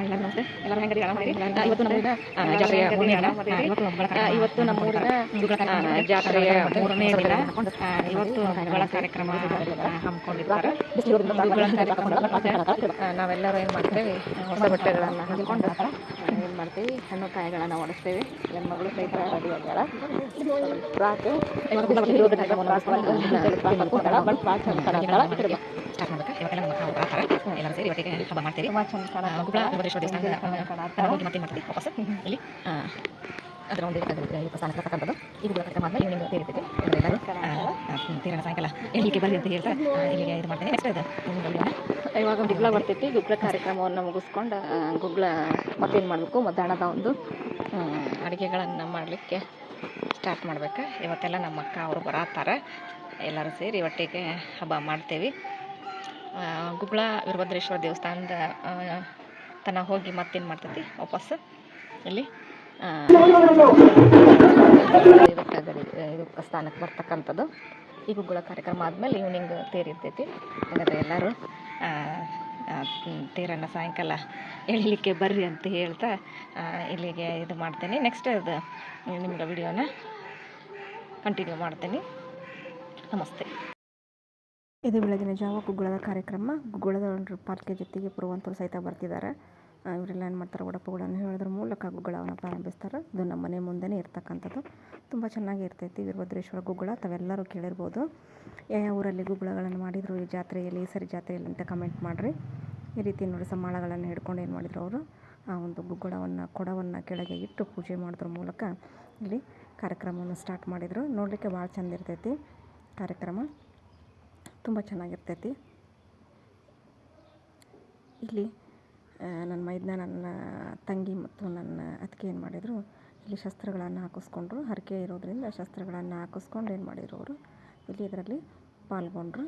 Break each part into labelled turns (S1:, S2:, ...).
S1: ಎಲ್ಲರೂ ನಮಸ್ತೆ. ಎಲ್ಲರೂ ಹೆಂಗರಿ ಆರಾಮದಿರಿ? ಇವತ್ತು ನಮ್ಮೂರಿನ ಜಾತ್ರೆಯ ಮೂರನೇ ದಿನ. ಇವತ್ತು ನಮ್ಮೂರಿನ ಜಾತ್ರೆಯ ಮೂರನೇ ದಿನ. ಇವತ್ತು ಹಬ್ಬಗಳ ಕಾರ್ಯಕ್ರಮ ಹಮ್ಮಿಕೊಂಡಿರ್ತಾರೆ. ನಾವೆಲ್ಲರೂ ಏನು ಮಾಡ್ತೇವೆ, ಹೊಸ ಬಟ್ಟೆಗಳನ್ನು ಹಾಕ್ಕೊಂಡು ಏನು ಮಾಡ್ತೀವಿ, ಹಣ್ಣು ಕಾಯಿಗಳನ್ನು ಒಡಿಸ್ತೇವೆ. ನನ್ನ ಮಗಳು ಸಹಿತ ರೆಡಿ ಆಗ್ಯಾಳ. ಫ್ರಾಕ್ ಎಲ್ಲರೂ ಸೇರಿ ಒಟ್ಟಿಗೆ ಹಬ್ಬ ಮಾಡ್ತೀವಿ. ಗುಗ್ಗಳ ವೀರಭದ್ರೇಶ್ವರ ದೇವಸ್ಥಾನದ ಹೋಗಿ ಮತ್ತೆ ಮಾಡ್ತೀವಿ ವಾಪಸ್ ಇಲ್ಲಿ ಅದರ ಒಂದು ಸ್ಥಾನಕ್ಕೆ ಬರ್ತಕ್ಕಂಥದ್ದು. ಈ ಗುಗ್ಗಳ ಕಾರ್ಯಕ್ರಮ ಆದಮೇಲೆ ಈವ್ನಿಂಗ್ ತೇರಿರ್ತೈತಿ. ಎಲ್ಲರೂ ತೇರನ ಸಾಯಂಕಾಲ ಎಲ್ಲಿಗೆ ಬರ್ರಿ ಅಂತ ಹೇಳ್ತಾ ಇಲ್ಲಿಗೆ ಇದು ಮಾಡ್ತೇನೆ. ನೆಕ್ಸ್ಟ್ ಇದು ಇವಾಗ ಗುಗ್ಗಳ ಬರ್ತೈತಿ. ಗುಗ್ಗಳ ಕಾರ್ಯಕ್ರಮವನ್ನು ಮುಗಿಸ್ಕೊಂಡು ಗುಗ್ಗಳ ಮತ್ತೇನು ಮಾಡಬೇಕು, ಮಧ್ಯಾಹ್ನದ ಒಂದು ಅಡುಗೆಗಳನ್ನು ಮಾಡಲಿಕ್ಕೆ ಸ್ಟಾರ್ಟ್ ಮಾಡ್ಬೇಕು. ಇವತ್ತೆಲ್ಲ ನಮ್ಮ ಅಕ್ಕ ಅವರು ಬರತ್ತಾರೆ. ಎಲ್ಲರೂ ಸೇರಿ ಒಟ್ಟಿಗೆ ಹಬ್ಬ ಮಾಡ್ತೇವೆ. ಗುಗ್ಗಳ ವೀರಭದ್ರೇಶ್ವರ ದೇವಸ್ಥಾನದ ತನಕ ಹೋಗಿ ಮತ್ತೇನು ಮಾಡ್ತೈತಿ, ವಾಪಸ್ ಇಲ್ಲಿ ಇದಕ್ಕೆ ಸ್ಥಾನಕ್ಕೆ ಬರ್ತಕ್ಕಂಥದ್ದು. ಈ ಗುಗ್ಗಳ ಕಾರ್ಯಕ್ರಮ ಆದಮೇಲೆ ಈವ್ನಿಂಗ್ ತೇರಿರ್ತೈತಿ. ಹಾಗಾದರೆ ಎಲ್ಲರೂ ತೇರನ್ನು ಸಾಯಂಕಾಲ ಎಳಿಲಿಕ್ಕೆ ಬರ್ರಿ ಅಂತ ಹೇಳ್ತಾ ಇಲ್ಲಿಗೆ ಇದು ಮಾಡ್ತೇನೆ. ನೆಕ್ಸ್ಟ್ ಅದು ನಿಮ್ಗೆ ವಿಡಿಯೋನ ಕಂಟಿನ್ಯೂ ಮಾಡ್ತೇನೆ. ನಮಸ್ತೆ. ಇದು ಬೆಳಗಿನ ಜಾವ ಗುಗ್ಗಳದ ಕಾರ್ಯಕ್ರಮ. ಗುಗ್ಗಳದ ಪಾಲ್ಕೆ ಜೊತೆಗೆ ಪುರುವಂತರು ಸಹಿತ ಬರ್ತಿದ್ದಾರೆ. ಇವರೆಲ್ಲ ಏನು ಮಾಡ್ತಾರೆ, ಒಡಪುಗಳನ್ನು ಹೇಳೋದ್ರ ಮೂಲಕ ಗುಗ್ಗಳವನ್ನು ಪ್ರಾರಂಭಿಸ್ತಾರೆ. ಇದು ನಮ್ಮ ಮನೆ ಮುಂದೆನೇ ಇರ್ತಕ್ಕಂಥದ್ದು. ತುಂಬ ಚೆನ್ನಾಗಿ ಇರ್ತೈತಿ ವೀರಭದ್ರೇಶ್ವರ ಗುಗ್ಗಳ. ತಾವೆಲ್ಲರೂ ಕೇಳಿರ್ಬೋದು. ಯಾವ ಊರಲ್ಲಿ ಗುಗ್ಗಳಗಳನ್ನು ಮಾಡಿದರು ಈ ಜಾತ್ರೆಯಲ್ಲಿ, ಈ ಸರಿ ಜಾತ್ರೆಯಲ್ಲಿ ಅಂತ ಕಮೆಂಟ್ ಮಾಡಿರಿ. ಈ ರೀತಿ ನೋಡಿ ಸಮಾಳಗಳನ್ನು ಹಿಡ್ಕೊಂಡು ಏನು ಮಾಡಿದ್ರು ಅವರು, ಆ ಒಂದು ಗುಗ್ಗಳವನ್ನು ಕೊಡವನ್ನು ಕೆಳಗೆ ಇಟ್ಟು ಪೂಜೆ ಮಾಡೋದ್ರ ಮೂಲಕ ಇಲ್ಲಿ ಕಾರ್ಯಕ್ರಮವನ್ನು ಸ್ಟಾರ್ಟ್ ಮಾಡಿದರು. ನೋಡಲಿಕ್ಕೆ ಭಾಳ ಚೆಂದ ಇರ್ತೈತಿ ಕಾರ್ಯಕ್ರಮ, ತುಂಬ ಚೆನ್ನಾಗಿರ್ತೈತಿ. ಇಲ್ಲಿ ನನ್ನ ಮೈದ್ನ, ನನ್ನ ತಂಗಿ ಮತ್ತು ನನ್ನ ಅತ್ತಿಗೆ ಏನು ಮಾಡಿದರು, ಇಲ್ಲಿ ಶಸ್ತ್ರಗಳನ್ನು ಹಾಕಿಸ್ಕೊಂಡ್ರು. ಹರಕೆ ಇರೋದ್ರಿಂದ ಶಸ್ತ್ರಗಳನ್ನು ಹಾಕಿಸ್ಕೊಂಡು ಏನು ಮಾಡಿದ್ರು ಅವರು ಇಲ್ಲಿ ಇದರಲ್ಲಿ ಪಾಲ್ಗೊಂಡ್ರು.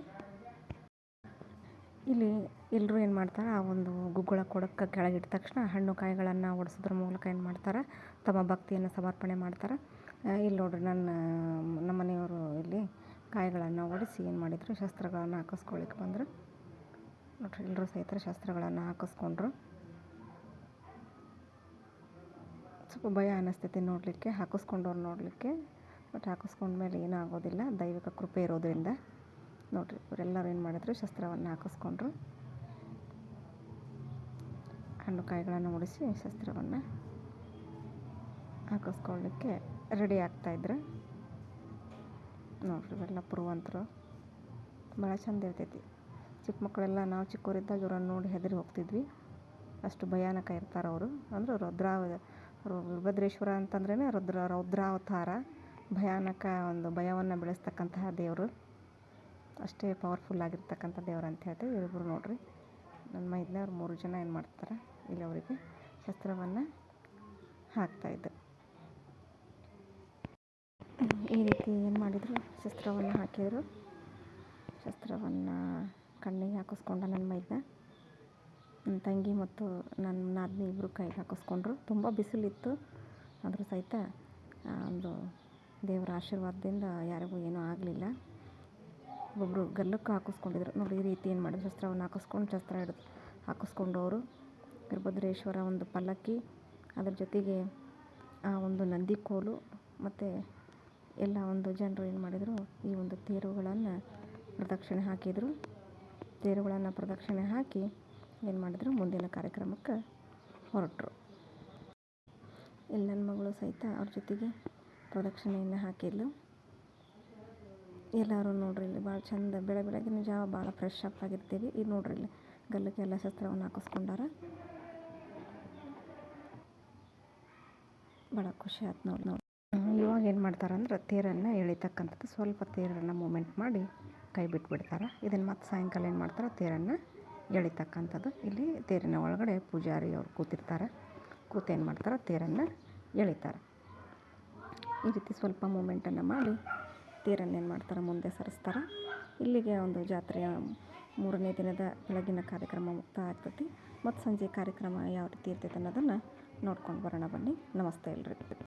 S1: ಇಲ್ಲಿ ಎಲ್ಲರೂ ಏನು ಮಾಡ್ತಾರೆ, ಆ ಒಂದು ಗುಗ್ಗಳ ಕೊಡಕ್ಕೆ ಕೆಳಗಿಟ್ಟ ತಕ್ಷಣ ಹಣ್ಣು ಕಾಯಿಗಳನ್ನು ಒಡಿಸೋದ್ರ ಮೂಲಕ ಏನು ಮಾಡ್ತಾರೆ, ತಮ್ಮ ಭಕ್ತಿಯನ್ನು ಸಮರ್ಪಣೆ ಮಾಡ್ತಾರೆ. ಇಲ್ಲಿ ನೋಡ್ರಿ ನಮ್ಮ ಮನೆಯವರು ಇಲ್ಲಿ ಕಾಯಿಗಳನ್ನು ಒಡಿಸಿ ಏನು ಮಾಡಿದರು, ಶಸ್ತ್ರಗಳನ್ನು ಹಾಕಿಸ್ಕೊಳ್ಳಿಕ್ಕೆ ಬಂದರು. ನೋಡ್ರಿ ಎಲ್ಲರೂ ಸಹಿತ ಶಸ್ತ್ರಗಳನ್ನು ಹಾಕಿಸ್ಕೊಂಡ್ರು. ಸ್ವಲ್ಪ ಭಯ ಅನ್ನಿಸ್ತೈತಿ ನೋಡಲಿಕ್ಕೆ, ಹಾಕಿಸ್ಕೊಂಡವ್ರು ನೋಡಲಿಕ್ಕೆ. ಬಟ್ ಹಾಕಿಸ್ಕೊಂಡ್ಮೇಲೆ ಏನೂ ಆಗೋದಿಲ್ಲ, ದೈವಿಕ ಕೃಪೆ ಇರೋದ್ರಿಂದ. ನೋಡಿರಿ ಇವರೆಲ್ಲರೂ ಏನು ಮಾಡಿದ್ರು, ಶಸ್ತ್ರವನ್ನು ಹಾಕಿಸ್ಕೊಂಡ್ರು. ಹಣ್ಣು ಕಾಯಿಗಳನ್ನು ಒಡಿಸಿ ಶಸ್ತ್ರವನ್ನು ಹಾಕಿಸ್ಕೊಳ್ಳಿಕ್ಕೆ ರೆಡಿ ಆಗ್ತಾಯಿದ್ರು. ನೋಡ್ರಿ ಇವೆಲ್ಲ ಪುರುವಂತರು. ಭಾಳ ಚಂದ ಇರ್ತೈತಿ. ಚಿಕ್ಕ ಮಕ್ಕಳೆಲ್ಲ ನಾವು ಚಿಕ್ಕವರಿದ್ದಾಗ ಇವರನ್ನು ನೋಡಿ ಹೆದರಿ ಹೋಗ್ತಿದ್ವಿ, ಅಷ್ಟು ಭಯಾನಕ ಇರ್ತಾರೆ ಅವರು. ಅಂದರೆ ವೀರಭದ್ರೇಶ್ವರ ಅಂತಂದ್ರೇ ರೌದ್ರಾವತಾರ, ಭಯಾನಕ ಒಂದು ಭಯವನ್ನು ಬೆಳೆಸ್ತಕ್ಕಂತಹ ದೇವರು. ಅಷ್ಟೇ ಪವರ್ಫುಲ್ ಆಗಿರ್ತಕ್ಕಂಥ ದೇವರು ಅಂತ ಹೇಳ್ತೀವಿ. ಇಬ್ಬರು ನೋಡ್ರಿ ನನ್ನ ಮೈದ್ನವ್ರು 3 ಜನ ಏನು ಮಾಡ್ತಾರೆ, ಇಲ್ಲಿ ಅವರಿಗೆ ಶಸ್ತ್ರವನ್ನು ಹಾಕ್ತಾಯಿದ್ದು. ಈ ರೀತಿ ಏನು ಮಾಡಿದರು, ಶಸ್ತ್ರವನ್ನು ಹಾಕಿದರು. ಶಸ್ತ್ರವನ್ನು ಕಣ್ಣಿಗೆ ಹಾಕಿಸ್ಕೊಂಡ ನನ್ನ ಮೈದ್ನ, ನನ್ನ ತಂಗಿ ಮತ್ತು ನನ್ನ ನಾದಿನಿ ಇಬ್ಬರು ಕೈಗೆ ಹಾಕಿಸ್ಕೊಂಡ್ರು. ತುಂಬ ಬಿಸಿಲಿತ್ತು, ಆದರೂ ಸಹಿತ ಒಂದು ದೇವರ ಆಶೀರ್ವಾದದಿಂದ ಯಾರಿಗೂ ಏನೂ ಆಗಲಿಲ್ಲ. ಒಬ್ಬರು ಗಲ್ಲಕ್ಕೆ ಹಾಕಿಸ್ಕೊಂಡಿದ್ರು. ನೋಡಿ ಈ ರೀತಿ ಏನು ಮಾಡಿದ್ರು, ಶಸ್ತ್ರವನ್ನು ಹಾಕಿಸ್ಕೊಂಡು ಶಸ್ತ್ರ ಹಿಡಿದು ಹಾಕಿಸ್ಕೊಂಡವರು ವೀರಭದ್ರೇಶ್ವರ ಒಂದು ಪಲ್ಲಕ್ಕಿ, ಅದ್ರ ಜೊತೆಗೆ ಆ ಒಂದು ನಂದಿ ಕೋಲು ಮತ್ತು ಎಲ್ಲ ಒಂದು ಜನರು ಏನು ಮಾಡಿದರು, ಈ ಒಂದು ತೇರುಗಳನ್ನು ಪ್ರದಕ್ಷಿಣೆ ಹಾಕಿದರು. ತೇರುಗಳನ್ನು ಪ್ರದಕ್ಷಿಣೆ ಹಾಕಿ ಏನು ಮಾಡಿದರು, ಮುಂದಿನ ಕಾರ್ಯಕ್ರಮಕ್ಕೆ ಹೊರಟರು. ಇಲ್ಲಿ ನನ್ನ ಮಗಳು ಸಹಿತ ಅವ್ರ ಜೊತೆಗೆ ಪ್ರದಕ್ಷಿಣೆಯನ್ನು ಹಾಕಿದ್ಲು. ಎಲ್ಲರೂ ನೋಡ್ರಿ ಇಲ್ಲಿ ಭಾಳ ಚಂದ ಬೆಳಗಿನ ಜಾವ ಭಾಳ ಫ್ರೆಶ್ ಅಪ್ ಆಗಿರ್ತೀವಿ. ಇದು ನೋಡ್ರಿ ಇಲ್ಲಿ ಗಲ್ಲಕ್ಕೆ ಎಲ್ಲ ಶಸ್ತ್ರವನ್ನು ಹಾಕಿಸ್ಕೊಂಡಾರ. ಭಾಳ ಖುಷಿ ಆಯ್ತು ನೋಡಿ. ಇವಾಗ ಏನು ಮಾಡ್ತಾರೆ ಅಂದ್ರೆ ತೇರನ್ನು ಎಳಿತಕ್ಕಂಥದ್ದು, ಸ್ವಲ್ಪ ತೇರನ್ನು ಮೂಮೆಂಟ್ ಮಾಡಿ ಕೈ ಬಿಟ್ಬಿಡ್ತಾರೆ. ಇದನ್ನು ಮತ್ತೆ ಸಾಯಂಕಾಲ ಏನು ಮಾಡ್ತಾರೆ, ತೇರನ್ನು ಎಳಿತಕ್ಕಂಥದ್ದು. ಇಲ್ಲಿ ತೇರಿನ ಒಳಗಡೆ ಪೂಜಾರಿ ಅವ್ರು ಕೂತಿರ್ತಾರೆ. ಕೂತು ಏನು ಮಾಡ್ತಾರೆ, ತೇರನ್ನು ಎಳಿತಾರೆ. ಈ ರೀತಿ ಸ್ವಲ್ಪ ಮೂಮೆಂಟನ್ನು ಮಾಡಿ ತೇರನ್ನು ಏನು ಮಾಡ್ತಾರೆ, ಮುಂದೆ ಸರಿಸ್ತಾರೆ. ಇಲ್ಲಿಗೆ ಒಂದು ಜಾತ್ರೆಯ 3ನೇ ದಿನದ ಬೆಳಗಿನ ಕಾರ್ಯಕ್ರಮ ಮುಕ್ತಾಯ ಆಗ್ತೈತಿ. ಮತ್ತು ಸಂಜೆ ಕಾರ್ಯಕ್ರಮ ಯಾವ ರೀತಿ ಇರ್ತೈತೆ ಅನ್ನೋದನ್ನು ನೋಡ್ಕೊಂಡು ಬರೋಣ ಬನ್ನಿ. ನಮಸ್ತೆ ಎಲ್ರಿಗೂ.